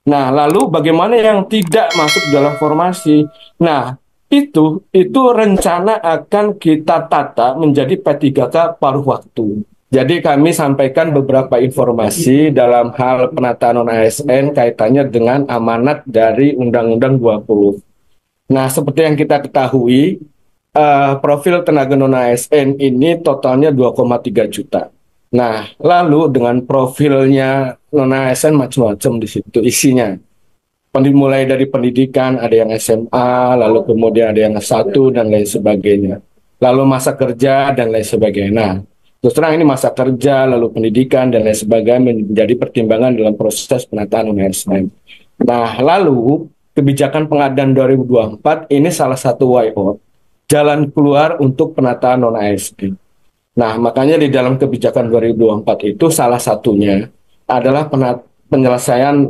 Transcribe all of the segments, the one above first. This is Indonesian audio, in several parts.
Nah, lalu bagaimana yang tidak masuk dalam formasi? Nah, itu rencana akan kita tata menjadi P3K paruh waktu. Jadi kami sampaikan beberapa informasi dalam hal penataan non-ASN kaitannya dengan amanat dari Undang-Undang 20. Nah, seperti yang kita ketahui, profil tenaga non-ASN ini totalnya 2,3 juta. Nah, lalu dengan profilnya non-ASN macam-macam di situ isinya. Mulai dari pendidikan, ada yang SMA, lalu kemudian ada yang S1 dan lain sebagainya. Lalu masa kerja dan lain sebagainya. Nah, terus terang ini masa kerja, lalu pendidikan dan lain sebagainya menjadi pertimbangan dalam proses penataan UNSM. Nah, lalu kebijakan pengadaan 2024 ini salah satu way out, jalan keluar untuk penataan non-ASN. Nah, makanya di dalam kebijakan 2024 itu salah satunya adalah penyelesaian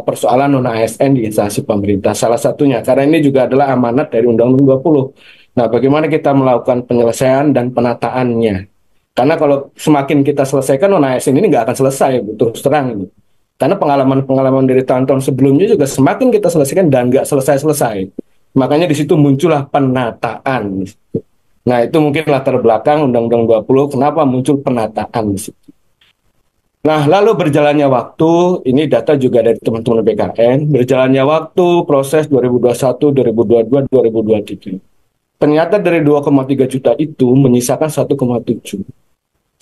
persoalan non-ASN di instansi pemerintah. Salah satunya, karena ini juga adalah amanat dari Undang-Undang 20. Nah, bagaimana kita melakukan penyelesaian dan penataannya? Karena kalau semakin kita selesaikan non-ASN ini nggak akan selesai, terus terang ini. Karena pengalaman-pengalaman dari tahun-tahun sebelumnya juga semakin kita selesaikan dan nggak selesai-selesai. Makanya di situ muncullah penataan. Nah, itu mungkin latar belakang Undang-Undang 20, kenapa muncul penataan di situ. Nah, lalu berjalannya waktu, ini data juga dari teman-teman BKN, berjalannya waktu, proses 2021, 2022, 2023. Ternyata dari 2,3 juta itu menyisakan 1,7.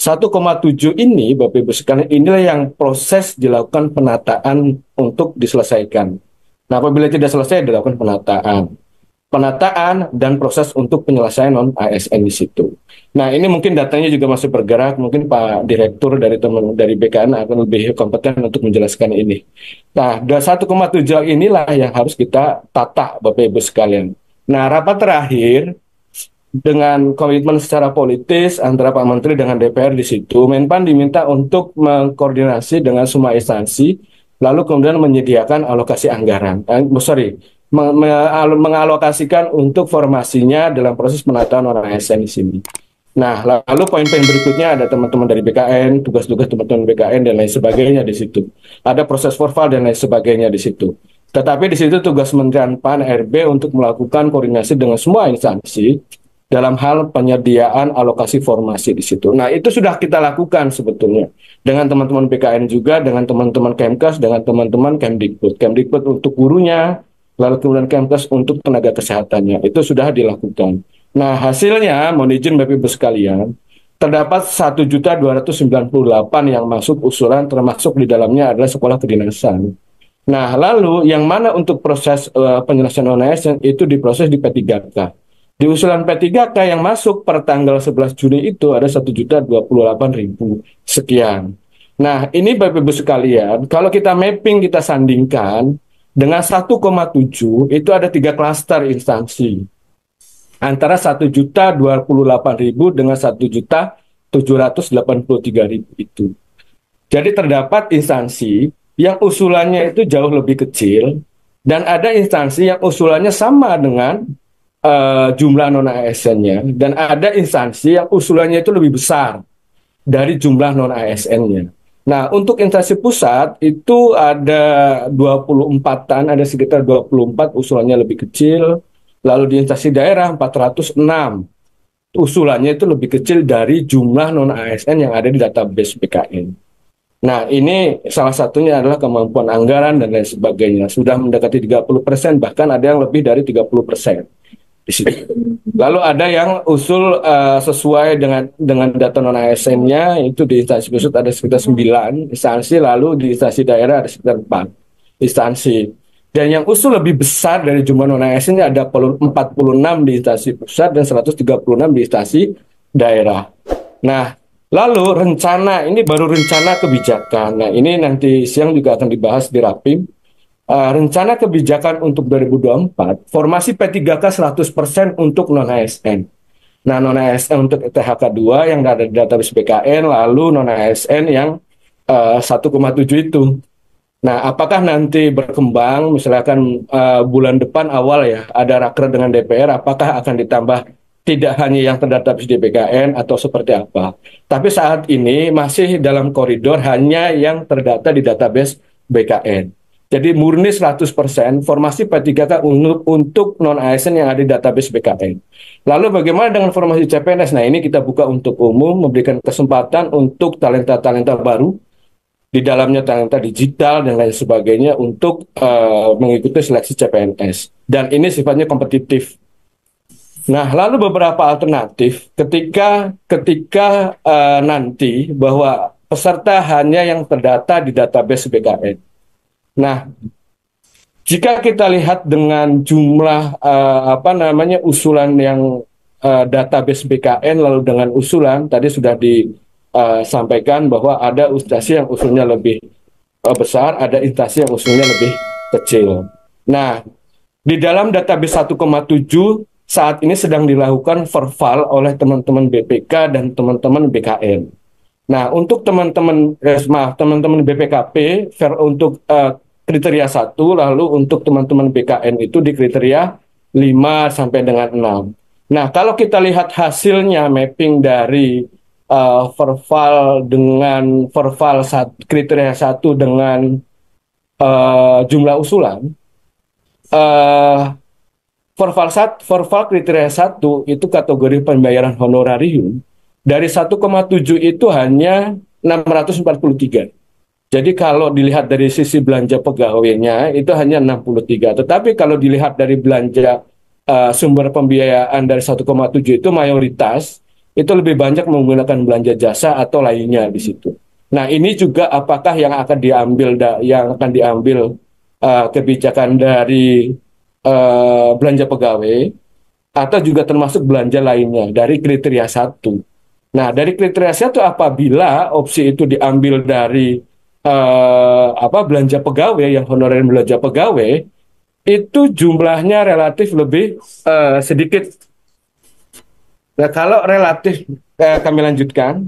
1,7 ini, Bapak Ibu sekalian, inilah yang proses dilakukan penataan untuk diselesaikan. Nah, apabila tidak selesai, dilakukan penataan dan proses untuk penyelesaian non ASN di situ. Nah, ini mungkin datanya juga masih bergerak, mungkin Pak Direktur dari teman dari BKN akan lebih kompeten untuk menjelaskan ini. Nah, 1,7 inilah yang harus kita tata Bapak Ibu sekalian. Nah, rapat terakhir dengan komitmen secara politis antara Pak Menteri dengan DPR di situ, Menpan diminta untuk mengkoordinasi dengan semua instansi, lalu kemudian menyediakan alokasi anggaran. Mengalokasikan untuk formasinya dalam proses penataan orang ASN di sini. Nah, lalu poin-poin berikutnya ada teman-teman dari BKN, tugas-tugas teman-teman BKN dan lain sebagainya di situ. Ada proses formal dan lain sebagainya di situ. Tetapi di situ tugas Kementerian PAN RB untuk melakukan koordinasi dengan semua instansi dalam hal penyediaan alokasi formasi di situ. Nah, itu sudah kita lakukan sebetulnya dengan teman-teman BKN juga, dengan teman-teman Kemkes, dengan teman-teman Kemdikbud. Kemdikbud untuk gurunya, lalu kemudian Kemkes untuk tenaga kesehatannya. Itu sudah dilakukan. Nah, hasilnya, mohon izin Bapak Ibu sekalian, terdapat 1.298 yang masuk usulan, termasuk di dalamnya adalah sekolah kedinasan. Nah, lalu yang mana untuk proses penyelesaian ONS itu diproses di P3K. Di usulan P3K yang masuk per tanggal 11 Juni itu ada 1.028.000 sekian. Nah, ini Bapak Ibu sekalian, kalau kita mapping, kita sandingkan dengan 1,7 itu ada 3 klaster instansi. Antara 1.028.000 dengan 1.783.000 itu. Jadi terdapat instansi yang usulannya itu jauh lebih kecil dan ada instansi yang usulannya sama dengan jumlah non-ASN-nya dan ada instansi yang usulannya itu lebih besar dari jumlah non-ASN-nya. Nah, untuk instansi pusat itu ada 24-an, ada sekitar 24 usulannya lebih kecil. Lalu di instansi daerah 406 usulannya itu lebih kecil dari jumlah non-ASN yang ada di database BKN. Nah, ini salah satunya adalah kemampuan anggaran dan lain sebagainya. Sudah mendekati 30%, bahkan ada yang lebih dari 30% di situ. Lalu ada yang usul sesuai dengan data non-ASN-nya, itu di instansi pusat ada sekitar 9 instansi, lalu di instansi daerah ada sekitar 4 instansi. Dan yang usul lebih besar dari jumlah non-ASN-nya ada 46 di instansi pusat dan 136 di instansi daerah. Nah, lalu rencana, ini baru rencana kebijakan. Nah, ini nanti siang juga akan dibahas di Rapim. Rencana kebijakan untuk 2024, formasi P3K 100% untuk non-ASN. Nah, non-ASN untuk THK 2 yang ada di database BKN, lalu non-ASN yang 1,7 itu. Nah, apakah nanti berkembang, misalkan bulan depan awal ya, ada raker dengan DPR, apakah akan ditambah tidak hanya yang terdata di BKN atau seperti apa? Tapi saat ini masih dalam koridor hanya yang terdata di database BKN. Jadi murni 100% formasi P3K untuk non-ASN yang ada di database BKN. Lalu bagaimana dengan formasi CPNS? Nah, ini kita buka untuk umum, memberikan kesempatan untuk talenta-talenta baru, di dalamnya talenta digital dan lain sebagainya untuk mengikuti seleksi CPNS. Dan ini sifatnya kompetitif. Nah, lalu beberapa alternatif ketika ketika nanti bahwa peserta hanya yang terdata di database BKN. Nah, jika kita lihat dengan jumlah usulan yang database BKN lalu dengan usulan tadi sudah disampaikan bahwa ada instansi yang usulnya lebih besar, ada instansi yang usulnya lebih kecil. Nah, di dalam database 1,7 saat ini sedang dilakukan verval oleh teman-teman BPK dan teman-teman BKN. Nah, untuk teman-teman BPKP untuk kriteria 1, lalu untuk teman-teman BKN itu di kriteria 5 sampai dengan 6. Nah, kalau kita lihat hasilnya mapping dari kriteria 1 dengan jumlah usulan, verval kriteria 1 itu kategori pembayaran honorarium dari 1,7 itu hanya 643. Jadi kalau dilihat dari sisi belanja pegawainya itu hanya 63. Tetapi kalau dilihat dari belanja sumber pembiayaan dari 1,7 itu mayoritas itu lebih banyak menggunakan belanja jasa atau lainnya di situ. Nah, ini juga apakah yang akan diambil kebijakan dari belanja pegawai atau juga termasuk belanja lainnya dari kriteria 1. Nah, dari kriteria 1 apabila opsi itu diambil dari belanja pegawai yang honorer belanja pegawai itu jumlahnya relatif lebih sedikit. Nah, kalau relatif kami lanjutkan,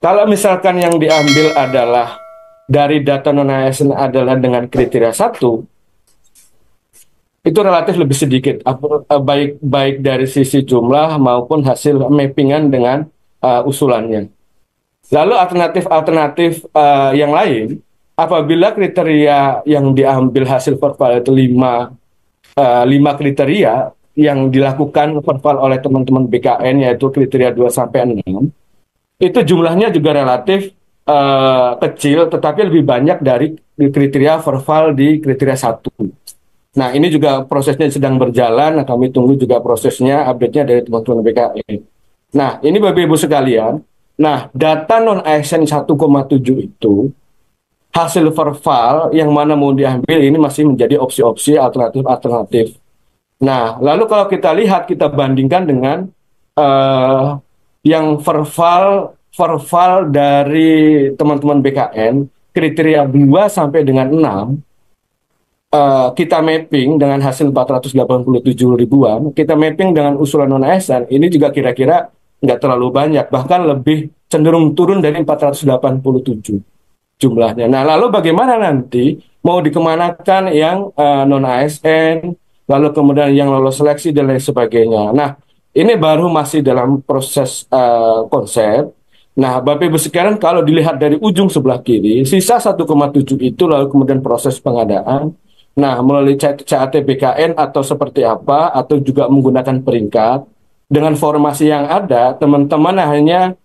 kalau misalkan yang diambil adalah dari data non-ASN adalah dengan kriteria 1, itu relatif lebih sedikit, baik dari sisi jumlah maupun hasil mappingan dengan usulannya. Lalu alternatif yang lain, apabila kriteria yang diambil hasil verval itu 5 kriteria yang dilakukan verval oleh teman-teman BKN, yaitu kriteria 2 sampai 6, itu jumlahnya juga relatif kecil, tetapi lebih banyak dari kriteria verval di kriteria 1. Nah, ini juga prosesnya sedang berjalan. Nah, kami tunggu juga prosesnya, update-nya dari teman-teman BKN. Nah, ini Bapak Ibu sekalian. Nah, data non-ASN 1,7 itu, hasil verval yang mana mau diambil ini masih menjadi opsi-opsi alternatif. Nah, lalu kalau kita lihat, kita bandingkan dengan yang verval dari teman-teman BKN, kriteria 2 sampai dengan 6, kita mapping dengan hasil 487 ribuan, kita mapping dengan usulan non-ASN, ini juga kira-kira nggak terlalu banyak, bahkan lebih cenderung turun dari 487 jumlahnya. Nah, lalu bagaimana nanti mau dikemanakan yang non-ASN, lalu kemudian yang lolos seleksi dan lain sebagainya. Nah, ini baru masih dalam proses konsep. Nah, Bapak Ibu sekalian, kalau dilihat dari ujung sebelah kiri, sisa 1,7 itu lalu kemudian proses pengadaan. Nah, melalui CAT BKN atau seperti apa, atau juga menggunakan peringkat, dengan formasi yang ada, teman-teman hanya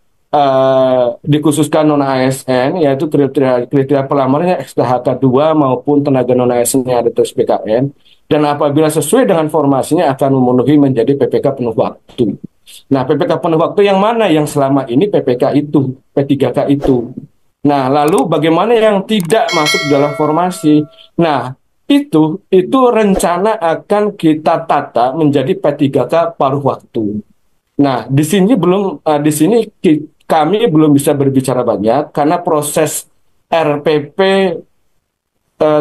dikhususkan non-ASN, yaitu kriteria pelamarnya XTHK 2 maupun tenaga non-ASN yang ada di BKN, dan apabila sesuai dengan formasinya akan memenuhi menjadi PPK penuh waktu. Nah, PPK penuh waktu yang mana? Yang selama ini PPK itu, P3K itu. Nah, lalu bagaimana yang tidak masuk dalam formasi? Nah, itu rencana akan kita tata menjadi P3K paruh waktu. Nah, di sini kami belum bisa berbicara banyak karena proses RPP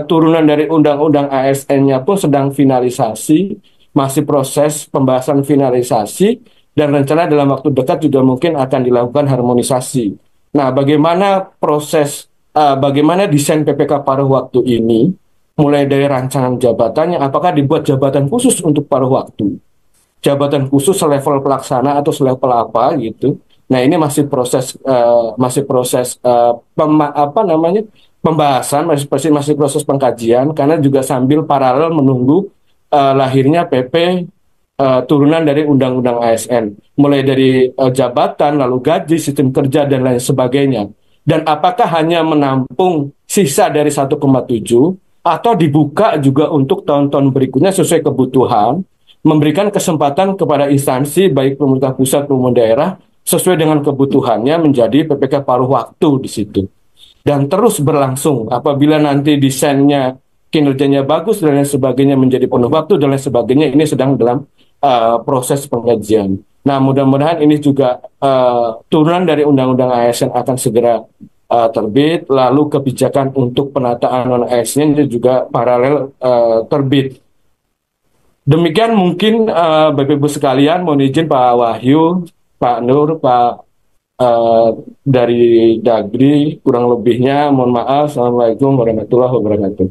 turunan dari Undang-Undang ASN-nya pun sedang finalisasi, masih proses pembahasan finalisasi, dan rencana dalam waktu dekat juga mungkin akan dilakukan harmonisasi. Nah, bagaimana desain PPK paruh waktu ini? Mulai dari rancangan jabatannya, apakah dibuat jabatan khusus untuk paruh waktu, jabatan khusus selevel pelaksana atau selevel apa gitu. Nah, ini masih proses pembahasan, masih proses pengkajian, karena juga sambil paralel menunggu lahirnya PP turunan dari Undang-Undang ASN, mulai dari jabatan, lalu gaji, sistem kerja, dan lain sebagainya. Dan apakah hanya menampung sisa dari 1,7 atau dibuka juga untuk tahun-tahun berikutnya sesuai kebutuhan, memberikan kesempatan kepada instansi baik pemerintah pusat maupun daerah sesuai dengan kebutuhannya menjadi PPK paruh waktu di situ dan terus berlangsung apabila nanti desainnya kinerjanya bagus dan lain sebagainya menjadi penuh waktu dan lain sebagainya ini sedang dalam proses pengajian. Nah, mudah-mudahan ini juga turunan dari Undang-Undang ASN akan segera terbit, lalu kebijakan untuk penataan non ASN ini juga paralel terbit. Demikian mungkin Bapak Ibu sekalian, mohon izin Pak Wahyu, Pak Nur, Pak eh, dari Dagri, kurang lebihnya mohon maaf. Assalamualaikum warahmatullahi wabarakatuh.